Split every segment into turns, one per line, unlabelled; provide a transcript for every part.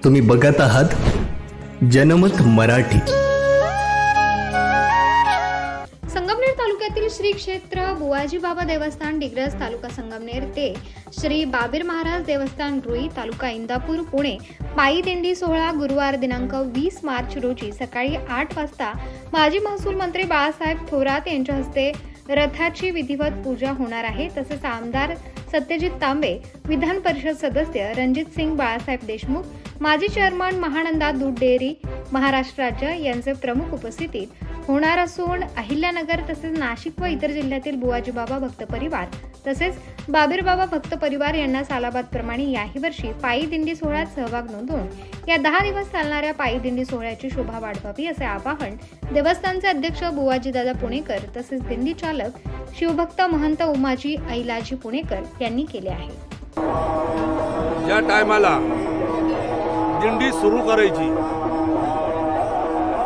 तुम्ही बघत आहात जनमत मराठी।
संगमनेर तालुक्यातील श्री क्षेत्र बुवाजी बाबा देवस्थान डिग्रस तालुका संगमनेर ते श्री बाबीर महाराज देवस्थान रुई तालुका इंदापूर पुणे पायी दिंडी सोहळा गुरुवार दिनांक 20 मार्च रोजी सकाळी 8 वाजता माजी महसूल मंत्री बाळासाहेब थोरात यांच्या हस्ते रथाची विधिवत पूजा होणार आहे। तसेच आमदार सत्यजित तांबे, विधान परिषद सदस्य रणजित सिंग बाळासाहेब देशमुख, माजी चेअरमन महानंदा दूध डेअरी महाराष्ट्र राज्य यांचे प्रमुख उपस्थितीत होणार असून अहिल्यानगर तसेच नाशिक व इतर जिल्ह्यातील बुवाजी बाबा भक्त परिवार तसेच बाबीर बाबा भक्त परिवार यांना सालाबाद प्रमाणे याही वर्षी पायी दिंडी सोहळ्यात सहभाग नोंदवून या 10 दिवस चालणाऱ्या पायी दिंडी सोहळ्याची शोभा वाढवावी असे आवाहन देवस्थानचे अध्यक्ष बुवाजी दादा पुणेकर तसेच दिंडी चालक शिवभक्त महंत उमाजी ऐलाजी पुणेकर यांनी केले आहे।
या टायमाला दिंडी सुरू करायची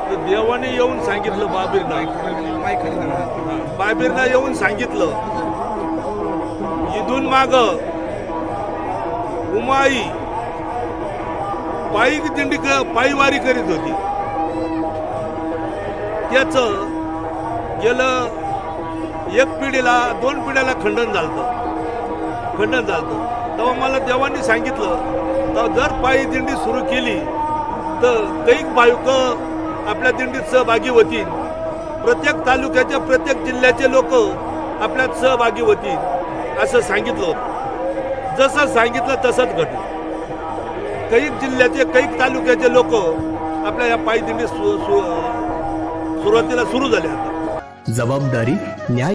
तर देवाने येऊन सांगितलं, बाबीरना येऊन सांगितलं इथून माग उमाई पायी वारी करीत होती। त्याचं गेलं 1 पिढीला 2 पिढ्याला खंडन झालं। तेव्हा मला देवांनी सांगितलं तर जर पायी दिंडी सुरू केली तर कैक भाविक आपल्या दिंडीत सहभागी होतील, प्रत्येक तालुक्याचे प्रत्येक जिल्ह्याचे लोक आपल्यात सहभागी होतील असं सांगितलं होतं। जसं सांगितलं तसंच घडलं। कैक जिल्ह्याचे कैक तालुक्याचे लोक आपल्या या पायी दिंडी सुरुवातीला सुरू झाले।
जबाबदारी न्याय